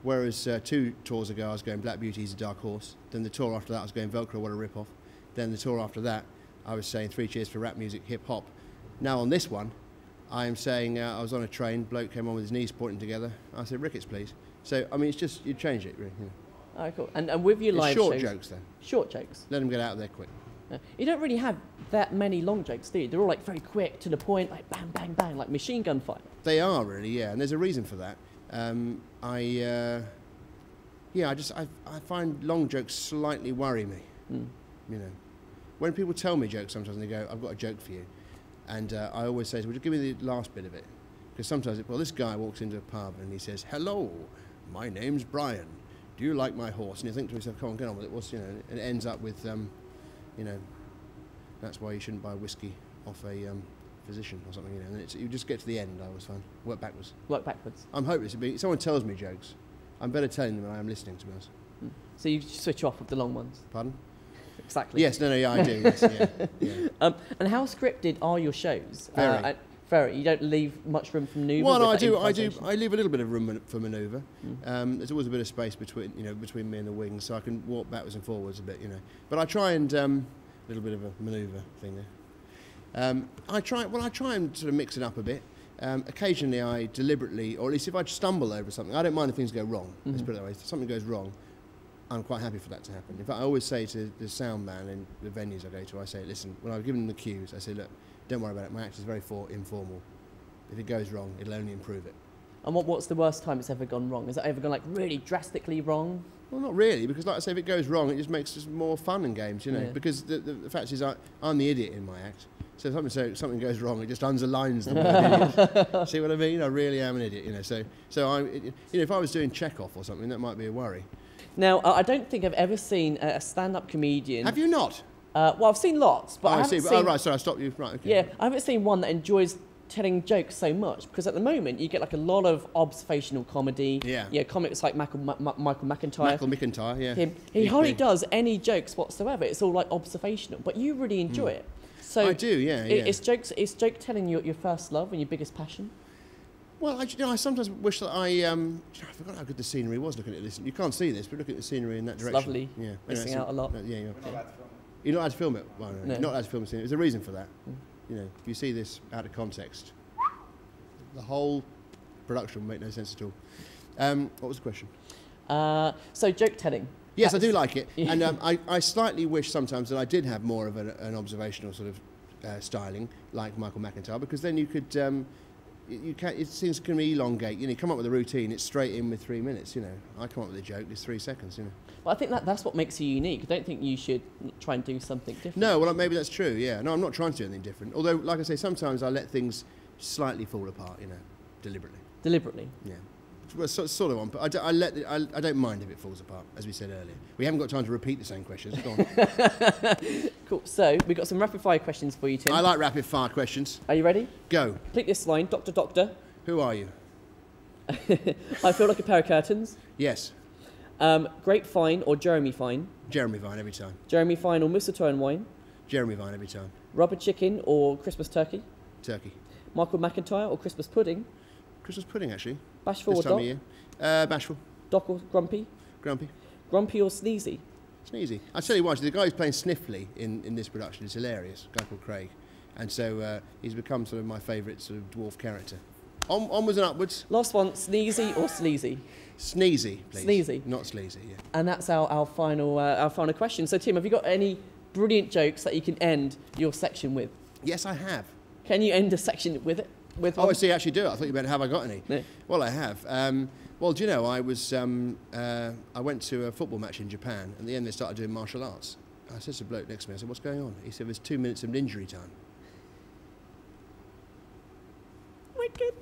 Whereas 2 tours ago I was going Black Beauty's a dark horse. Then the tour after that I was going Velcro, what a rip-off. Then the tour after that I was saying 3 cheers for rap music, hip-hop. Now on this one, I am saying I was on a train, bloke came on with his knees pointing together. I said, Ricketts, please. So, I mean, it's just, you change it, really. You know. Oh, cool. And with your live short shows... jokes, then. Short jokes? Let them get out of there quick. You don't really have that many long jokes, do you? They're all like very quick, to the point, like bang, bang, bang, like machine gun fire. They are, really, yeah, and there's a reason for that. I find long jokes slightly worry me, you know. When people tell me jokes sometimes and they go, I've got a joke for you, and I always say, well, just give me the last bit of it. Because sometimes, well, this guy walks into a pub and he says, hello, my name's Brian. Do you like my horse? And you think to yourself, come on, get on with it. What's, you know, and it ends up with, you know, that's why you shouldn't buy whiskey off a physician or something, you know. And it's, you just get to the end, I always find. Work backwards. Work backwards. I'm hopeless. If someone tells me jokes, I'm better telling them than I am listening, to be honest. So you switch off with the long ones? Pardon? Exactly. Yes, no, yeah, I do, yes, yeah. And how scripted are your shows? Very. Very. You don't leave much room for manoeuvre? Well, no, I do. I leave a little bit of room for manoeuvre. There's always a bit of space between me and the wings, so I can walk backwards and forwards a bit, you know. But I try and a little bit of a manoeuvre thing there. I try and sort of mix it up a bit. Occasionally, I deliberately, or at least if I stumble over something, I don't mind if things go wrong. Let's put it that way. If something goes wrong, I'm quite happy for that to happen. In fact, I always say to the sound man in the venues I go to, I say, listen, when I've given them the cues, I say, look, don't worry about it. My act is very informal. If it goes wrong, it'll only improve it. And what's the worst time it's ever gone wrong? Has it ever gone like really drastically wrong? Well, not really, because like I say, if it goes wrong, it just makes just more fun in games, you know. Yeah. Because the fact is, I'm the idiot in my act. So if something goes wrong, it just underlines the word idiot. See what I mean? I really am an idiot, you know. So if I was doing Chekhov or something, that might be a worry. Now, I don't think I've ever seen a stand-up comedian. Have you not? Well, I've seen lots, but I haven't seen... Oh, right, sorry, I stopped you. Right, okay. Yeah, I haven't seen one that enjoys telling jokes so much, because at the moment you get like a lot of observational comedy. Yeah, comics like Michael McIntyre. Michael McIntyre, yeah. He hardly does any jokes whatsoever. It's all like observational, but you really enjoy it. So I do, yeah. It's joke telling your first love and your biggest passion. Well, I sometimes wish that I forgot how good the scenery was looking at this. You can't see this, but look at the scenery in that direction. It's lovely. Yeah, missing out a lot. Yeah, We're not allowed to film it. You're not allowed to film it. Well, no. You're not allowed to film the scenery. There's a reason for that. You know, if you see this out of context, the whole production will make no sense at all. What was the question? So joke telling. Yes, I do like it, and I slightly wish sometimes that I did have more of an observational sort of styling like Michael McIntyre, because then you could. It seems to be elongate. You know, you come up with a routine, it's straight in with 3 minutes. You know, I come up with a joke, it's 3 seconds. You know. Well, I think that's what makes you unique. I don't think you should try and do something different. No, well, maybe that's true. Yeah, no, I'm not trying to do anything different. Although, like I say, sometimes I let things slightly fall apart. You know, deliberately. Deliberately. Yeah. Well, sort of on, but I don't mind if it falls apart, as we said earlier. We haven't got time to repeat the same questions. Go on. Cool. So we've got some rapid fire questions for you, Tim. I like rapid fire questions. Are you ready? Go. Complete this line. Doctor. Who are you? I feel like a pair of curtains. Yes. Grapevine or Jeremy Vine? Jeremy Vine every time. Jeremy Vine or mistletoe and wine? Jeremy Vine every time. Rubber chicken or Christmas turkey? Turkey. Michael McIntyre or Christmas pudding? Christmas pudding, actually. Bashful this or time Doc? of year. Bashful. Doc or Grumpy? Grumpy. Grumpy or Sneezy? Sneezy. I'll tell you what, the guy who's playing Sniffly in this production is hilarious, a guy called Craig. And so he's become sort of my favourite sort of dwarf character. Onwards and upwards. Last one, Sneezy or Sleazy? Sneezy, please. Sneezy. Not sleazy, yeah. And that's our final question. So, Tim, have you got any brilliant jokes that you can end your section with? Yes, I have. Can you end a section with it? Oh, I see, you actually do it. I thought you meant, have I got any? No. Well, I have. Well, do you know, I went to a football match in Japan, and at the end they started doing martial arts. I said to the bloke next to me, I said, what's going on? He said, there's 2 minutes of injury time. Wicked.